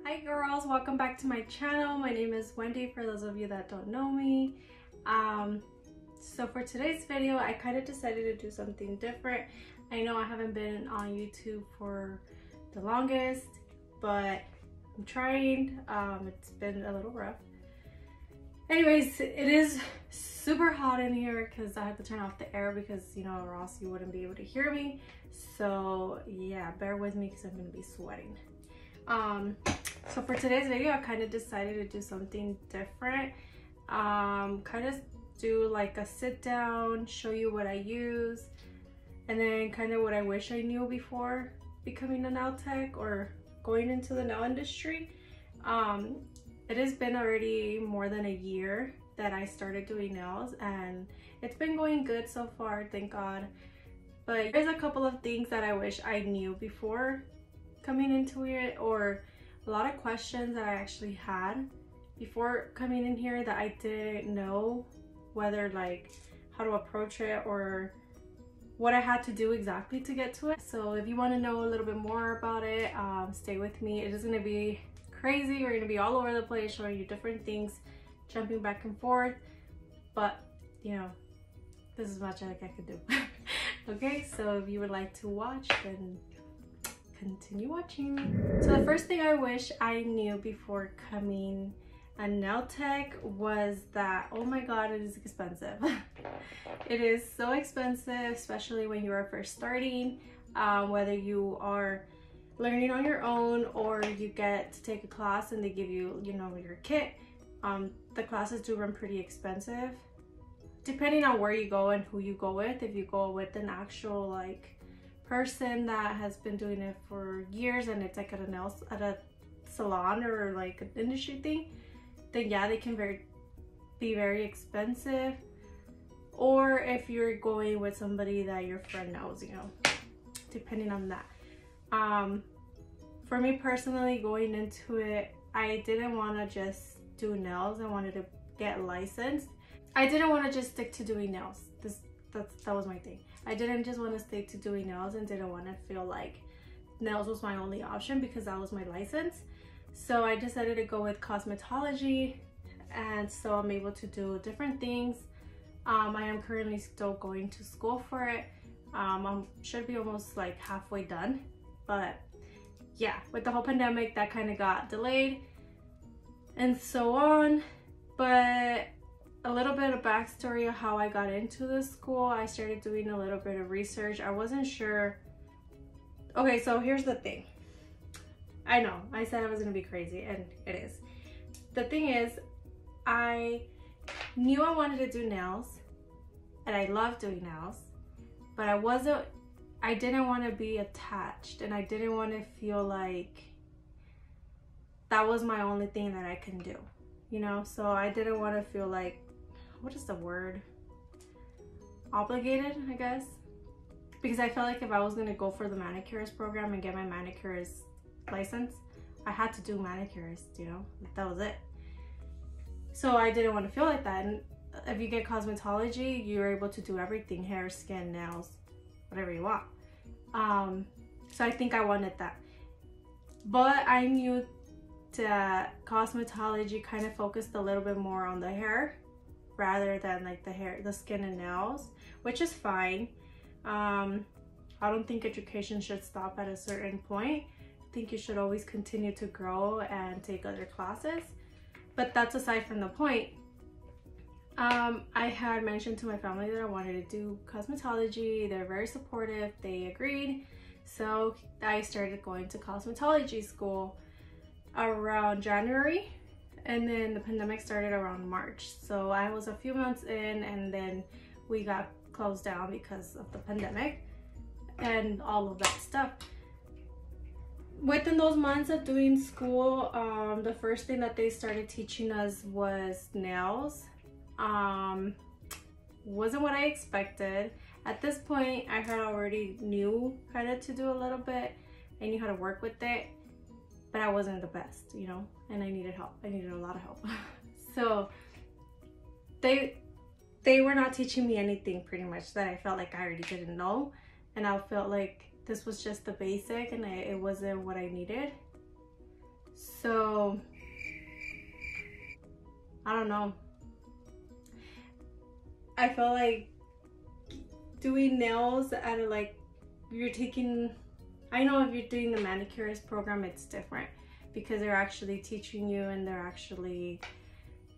Hi girls, welcome back to my channel. My name is Wendy for those of you that don't know me. So for today's video, I kind of decided to do something different. I know I haven't been on YouTube for the longest, but I'm trying. It's been a little rough. Anyways, it is super hot in here because I had to turn off the air because, you know, or else you wouldn't be able to hear me. So yeah, bear with me because I'm going to be sweating. So for today's video, I kind of decided to do something different. Kind of do like a sit down, show you what I use, and then kind of what I wish I knew before becoming a nail tech or going into the nail industry. It has been already more than a year that I started doing nails, and it's been going good so far, thank God. But there's a couple of things that I wish I knew before coming into it, or a lot of questions that I actually had before coming in here that I didn't know whether like how to approach it or what I had to do exactly to get to it. So if you want to know a little bit more about it, stay with me. It is going to be crazy. We're going to be all over the place showing you different things, jumping back and forth, but you know, this is much like I could do. Okay, so if you would like to watch, then continue watching. So the first thing I wish I knew before coming a nail tech was that, oh my god, it is expensive. It is so expensive, especially when you are first starting, whether you are learning on your own or you get to take a class and they give you, you know, your kit. The classes do run pretty expensive depending on where you go and who you go with. If you go with an actual like person that has been doing it for years and it's like at a salon or like an industry thing, then yeah, they can be very expensive. Or if you're going with somebody that your friend knows, you know, depending on that. For me personally, going into it, I didn't want to just do nails. I wanted to get licensed. I didn't want to just stick to doing nails. That was my thing. I didn't just want to stick to doing nails and didn't want to feel like nails was my only option because that was my license. So I decided to go with cosmetology, and so I'm able to do different things. I am currently still going to school for it. I should be almost like halfway done, but yeah, with the whole pandemic that kind of got delayed and so on. But a little bit of backstory of how I got into this school. I started doing a little bit of research. I wasn't sure. Okay, so here's the thing. I know I said I was gonna be crazy, and it is. The thing is, I knew I wanted to do nails and I love doing nails, but I didn't want to be attached, and I didn't want to feel like that was my only thing that I can do, you know? So I didn't want to feel like, what is the word? Obligated, I guess. Because I felt like if I was going to go for the manicurist program and get my manicurist license, I had to do manicurist, you know? That was it. So I didn't want to feel like that. And if you get cosmetology, you're able to do everything: hair, skin, nails, whatever you want. So I think I wanted that. But I knew that cosmetology kind of focused a little bit more on the hair rather than like the hair, the skin and nails, which is fine. I don't think education should stop at a certain point. I think you should always continue to grow and take other classes, but that's aside from the point. I had mentioned to my family that I wanted to do cosmetology. They're very supportive. They agreed. So I started going to cosmetology school around January, and then the pandemic started around March. So I was a few months in, and then we got closed down because of the pandemic and all of that stuff. Within those months of doing school, the first thing that they started teaching us was nails. Wasn't what I expected. At this point, I had already knew kind of to do a little bit. I knew how to work with it, but I wasn't the best, you know, and I needed help. I needed a lot of help. So they were not teaching me anything pretty much that I felt like I already didn't know, and I felt like this was just the basic and it wasn't what I needed. So I don't know, I feel like doing nails at a, like, you're taking, I know if you're doing the manicurist program it's different because they're actually teaching you and they're actually,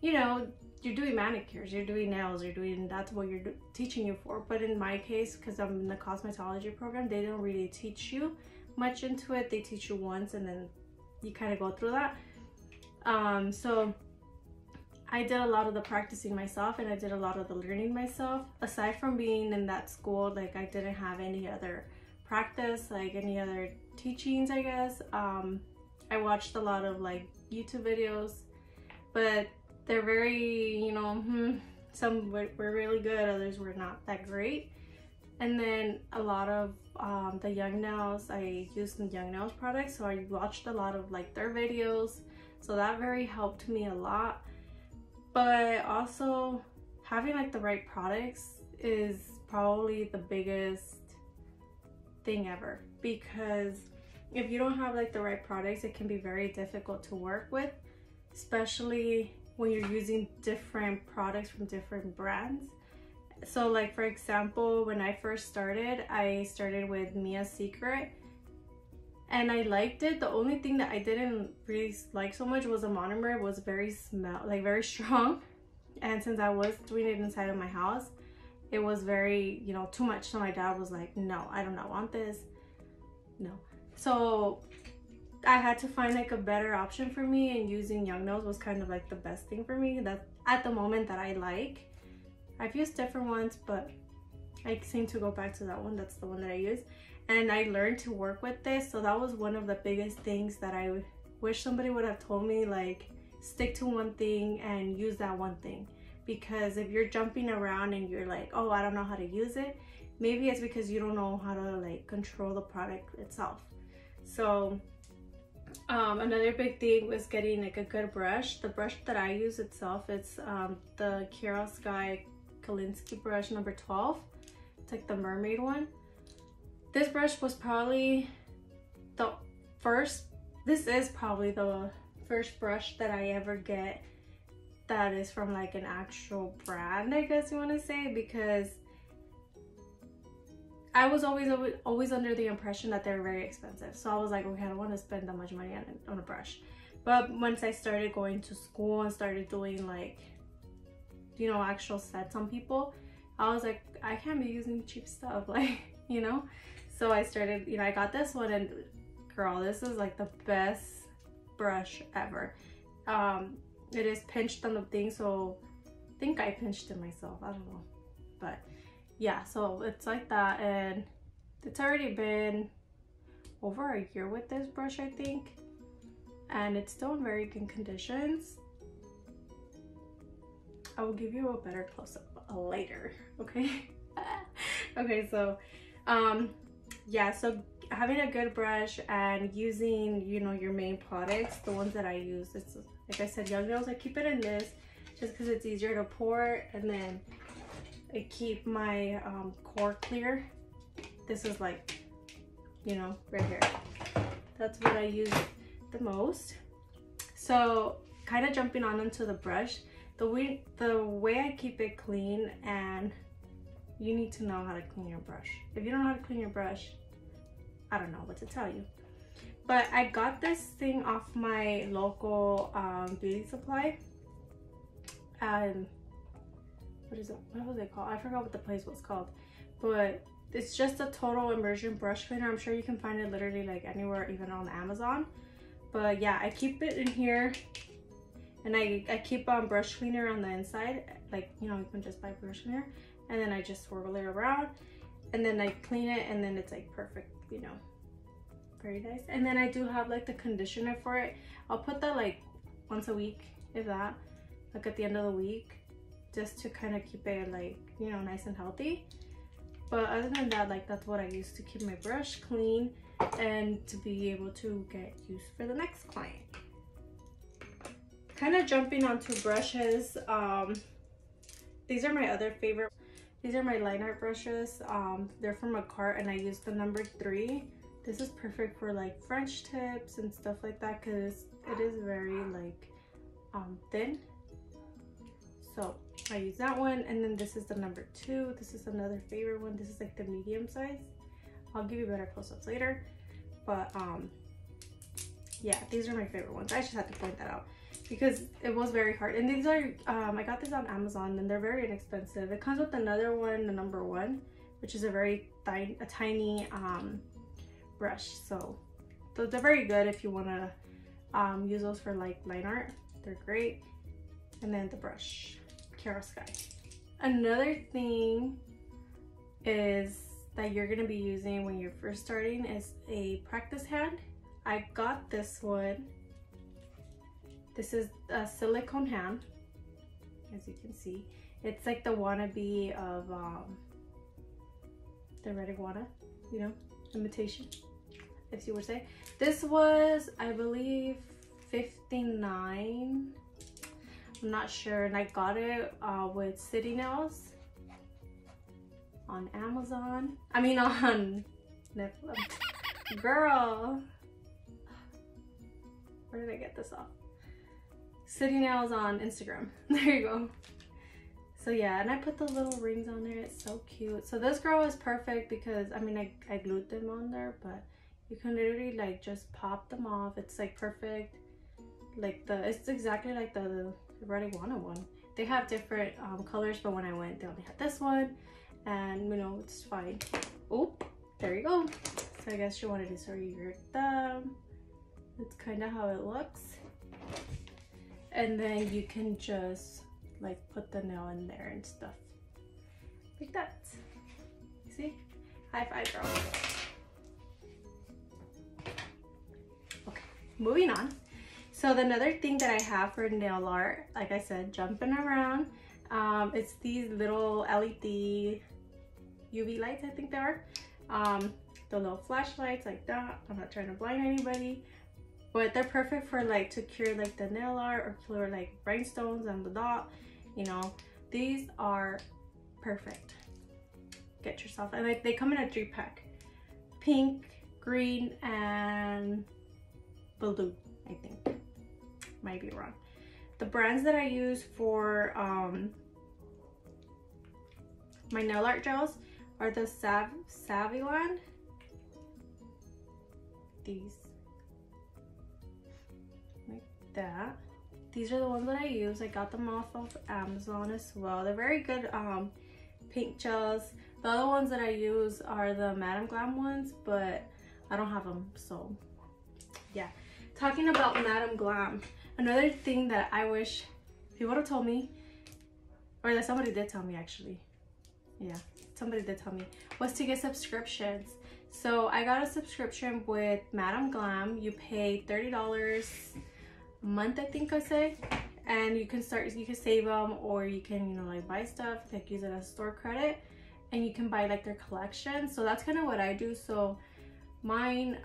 you know, you're doing manicures, you're doing nails, you're doing, that's what you're teaching you for. But in my case, because I'm in the cosmetology program, they don't really teach you much into it. They teach you once and then you kind of go through that. So I did a lot of the practicing myself and I did a lot of the learning myself. Aside from being in that school, like, I didn't have any other practice, like any other teachings, I guess. I watched a lot of like YouTube videos, but they're very, you know, some were really good, others were not that great. And then a lot of the Young Nails, I used the Young Nails products, so I watched a lot of like their videos, so that very helped me a lot. But also having like the right products is probably the biggest thing ever, because if you don't have like the right products, it can be very difficult to work with, especially when you're using different products from different brands. So like, for example, when I first started, I started with Mia's Secret and I liked it. The only thing that I didn't really like so much was the monomer. It was very very strong, and since I was doing it inside of my house, it was very, you know, too much. So my dad was like, no, I do not want this, no. So I had to find like a better option for me, and using Young Nails was kind of like the best thing for me that at the moment that I like. I've used different ones, but I seem to go back to that one. That's the one that I use, and I learned to work with this. So that was one of the biggest things that I wish somebody would have told me, like, stick to one thing and use that one thing. Because if you're jumping around and you're like, oh, I don't know how to use it, maybe it's because you don't know how to like control the product itself. So another big thing was getting like a good brush. The brush that I use itself, it's the Sky Kalinsky brush number 12. It's like the mermaid one. This brush was probably the first, this is probably the first brush that I ever get that is from like an actual brand, I guess you want to say, because I was always under the impression that they're very expensive. So I was like, okay, I don't want to spend that much money on a brush. But once I started going to school and started doing like, you know, actual sets on people, I was like, I can't be using cheap stuff, like, you know. So I started, you know, I got this one, and girl, this is like the best brush ever. It is pinched on the thing, so I think I pinched it myself, I don't know. But yeah, so it's like that, and it's already been over a year with this brush, I think, and it's still in very good conditions. I will give you a better close-up later, okay? Okay, so yeah, so having a good brush and using, you know, your main products, the ones that I use, it's like I said, Young Nails, I keep it in this just because it's easier to pour, and then I keep my core clear. This is like, you know, right here. That's what I use the most. So kind of jumping on into the brush, the way I keep it clean, and you need to know how to clean your brush. If you don't know how to clean your brush, I don't know what to tell you. But I got this thing off my local beauty supply. What is it? What was it called? I forgot what the place was called. But it's just a total immersion brush cleaner. I'm sure you can find it literally like anywhere, even on Amazon. But yeah, I keep it in here, and I keep brush cleaner on the inside. Like, you know, you can just buy brush cleaner, and then I just swirl it around, and then I clean it, and then it's like perfect, you know, very nice. And then I do have like the conditioner for it. I'll put that like once a week, if that, like at the end of the week, just to kind of keep it like, you know, nice and healthy. But other than that, like, that's what I use to keep my brush clean and to be able to get used for the next client. Kind of jumping onto brushes, these are my other favorite. These are my line art brushes. They're from a cart, and I use the number 3. This is perfect for like French tips and stuff like that because it is very like thin. So I use that one, and then this is the number 2. This is another favorite one. This is like the medium size. I'll give you better close-ups later, but yeah, these are my favorite ones. I just had to point that out because it was very hard. And these are I got this on Amazon, and they're very inexpensive. It comes with another one, the number 1, which is a very tiny brush. So they're very good if you want to use those for like line art. They're great. And then the brush, Chiara Sky. Another thing is that you're gonna be using when you're first starting is a practice hand. I got this one. This is a silicone hand, as you can see. It's like the wannabe of the red iguana, you know, imitation, if you would say. This was, I believe, $59. I'm not sure, and I got it with City Nails on Amazon. I mean on Netflix. Girl, where did I get this off? City Nails on Instagram. There you go. So yeah, and I put the little rings on there. It's so cute. So this girl is perfect because I mean I glued them on there, but you can literally like just pop them off. It's like perfect. Like it's exactly like the red iguana one. They have different colors, but when I went, they only had this one, and you know, it's fine. Oh, there you go. So I guess you wanted to show you your thumb. That's kind of how it looks. And then you can just like put the nail in there and stuff like that. See? High five, girl. Okay, moving on. So the another thing that I have for nail art, like I said, jumping around, it's these little LED UV lights, I think they are. The little flashlights like that. I'm not trying to blind anybody, but they're perfect for like to cure like the nail art or cure like rhinestones on the dot. You know, these are perfect. Get yourself, and like they come in a 3-pack: pink, green, and blue, I think. Might be wrong. The brands that I use for my nail art gels are the Saviland. These, like that. These are the ones that I use. I got them off of Amazon as well. They're very good pink gels. The other ones that I use are the Madam Glam ones, but I don't have them, so yeah. Talking about Madam Glam, another thing that I wish he would have told me, or that somebody did tell me actually, yeah, somebody did tell me, was to get subscriptions. So I got a subscription with Madam Glam. You pay $30 a month, I think I say, and you can save them, or you can, you know, like buy stuff, like use it as store credit, and you can buy like their collection. So that's kind of what I do. So mine,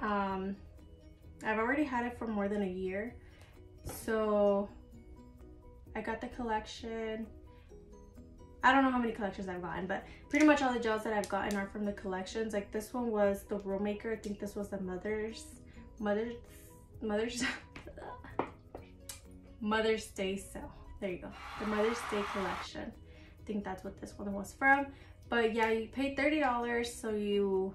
I've already had it for more than a year, so I got the collection. I don't know how many collections I've gotten, but pretty much all the gels that I've gotten are from the collections. Like this one was the Rule Maker. I think this was the Mother's Day sale. There you go, the Mother's Day collection. I think that's what this one was from. But yeah, you pay $30, so you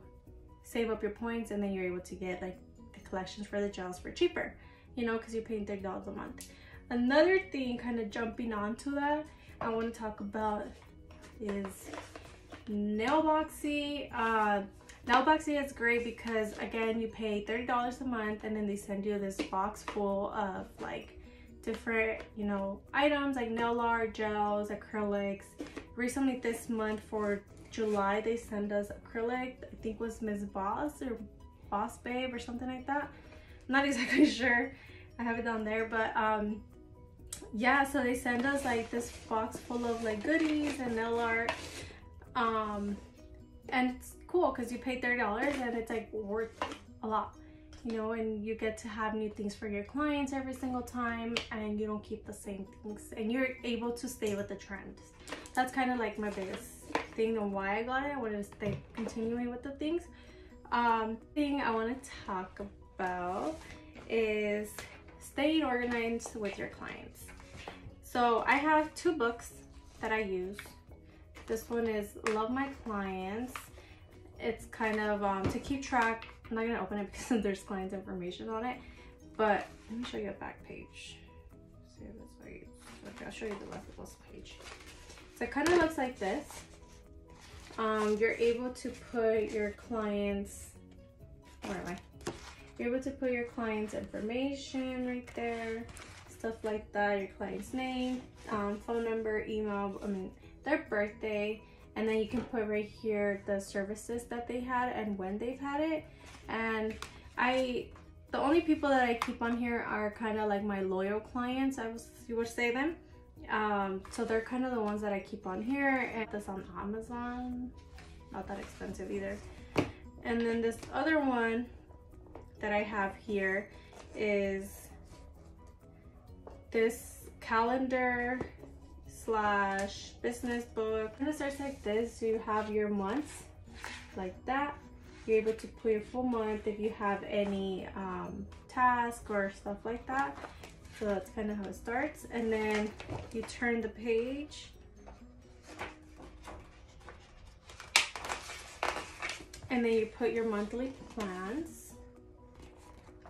save up your points, and then you're able to get like the collections for the gels for cheaper, you know, because you're paying $30 a month. Another thing, kind of jumping onto that, I want to talk about is Mailboxy. Mailboxy is great because, again, you pay $30 a month, and then they send you this box full of like different, you know, items like nail art, gels, acrylics. Recently this month for July, they sent us acrylic. I think it was Miss Boss or Boss Babe or something like that. I'm not exactly sure. I have it down there, but yeah, so they send us like this box full of like goodies and nail art, and it's cool because you pay $30 and it's like worth a lot, you know, and you get to have new things for your clients every single time, and you don't keep the same things, and you're able to stay with the trend. That's kind of like my biggest thing and why I got it. I wanted to stay continuing with the things. Thing I want to talk about is staying organized with your clients. So I have two books that I use. This one is Love My Clients. It's kind of to keep track. I'm not gonna open it because there's clients information on it, but let me show you a back page. See if it's right. Okay, I'll show you the left of this page. So it kind of looks like this. You're able to put your clients, where am I? You're able to put your client's information right there, stuff like that, your client's name, phone number, email, their birthday, and then you can put right here the services that they had and when they've had it. And the only people that I keep on here are kind of like my loyal clients, you would say them. So they're kind of the ones that I keep on here. And this on Amazon, not that expensive either. And then this other one that I have here is this calendar / business book. And it starts like this. You have your months like that. You're able to put your full month if you have any task or stuff like that. So that's kind of how it starts. And then you turn the page. And then you put your monthly plans.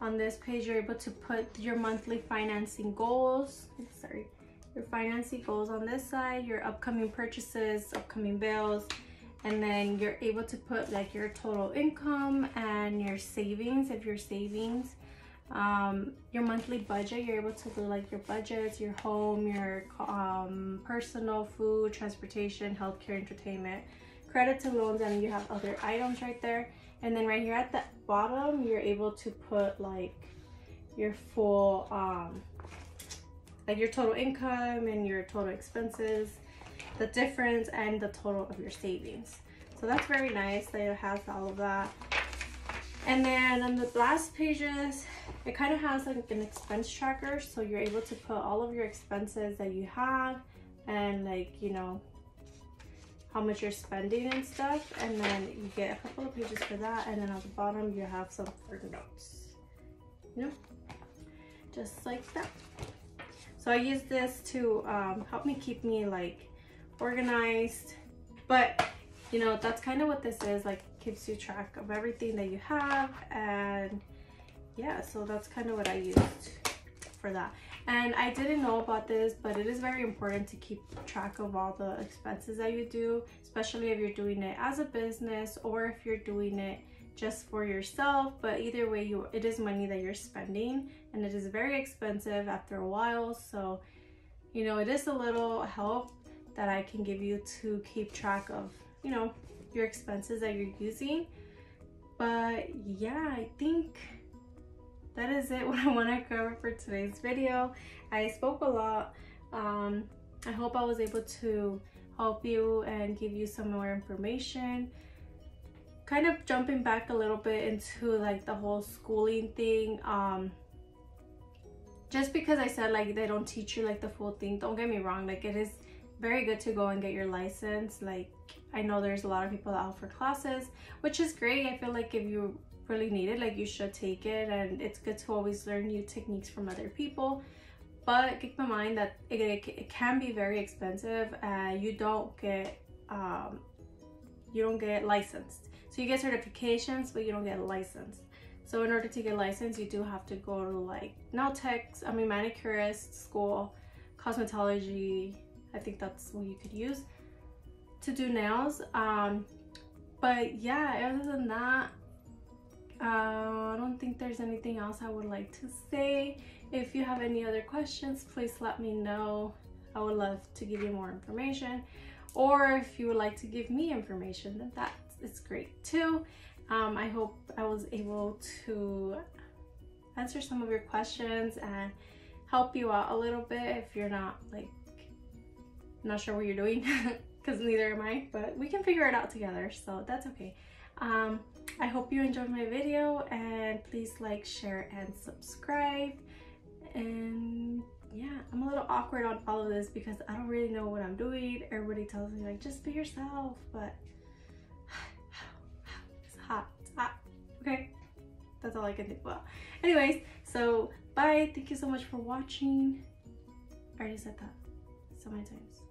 On this page, you're able to put your monthly financing goals. Your financing goals on this side, your upcoming purchases, upcoming bills. And then you're able to put like your total income and your savings, if your savings. Your monthly budget, you're able to do like your budgets, your home, your personal, food, transportation, healthcare, entertainment, credit to loans, and you have other items right there. And then right here at the bottom, you're able to put like your full like your total income and your total expenses, the difference, and the total of your savings. So that's very nice that it has all of that. And then on the last pages, it kind of has like an expense tracker, so you're able to put all of your expenses that you have and like, you know, how much you're spending and stuff. And then you get a couple of pages for that, and then at the bottom you have some for notes, you know, just like that. So I use this to help me keep me like organized, but you know, that's kind of what this is, like keeps you track of everything that you have. And yeah, so that's kind of what I used for that. And I didn't know about this, but it is very important to keep track of all the expenses that you do, especially if you're doing it as a business or if you're doing it just for yourself. But either way, it is money that you're spending, and it is very expensive after a while. So, you know, it is a little help that I can give you to keep track of, you know, your expenses that you're using. But yeah, I think that is it, what I want to cover for today's video. I spoke a lot. I hope I was able to help you and give you some more information. Kind of jumping back a little bit into like the whole schooling thing. Just because I said like they don't teach you like the full thing, don't get me wrong, like it is very good to go and get your license. Like I know there's a lot of people that offer classes, which is great. I feel like if you really need it, like you should take it, and it's good to always learn new techniques from other people. But keep in mind that it can be very expensive. You don't get licensed. So you get certifications, but you don't get a license. So in order to get licensed, you do have to go to like nail techs, manicurist school, cosmetology. I think that's what you could use to do nails. But yeah, other than that, I don't think there's anything else I would like to say. If you have any other questions, please let me know. I would love to give you more information. Or if you would like to give me information, then it's great too. I hope I was able to answer some of your questions and help you out a little bit if you're not sure what you're doing, because neither am I, but we can figure it out together, so that's okay. I hope you enjoyed my video, and please like, share, and subscribe. And yeah, I'm a little awkward on all of this because I don't really know what I'm doing. Everybody tells me like just be yourself, but it's hot. Okay, that's all I can think about. Anyways, so bye. Thank you so much for watching. I already said that so many times.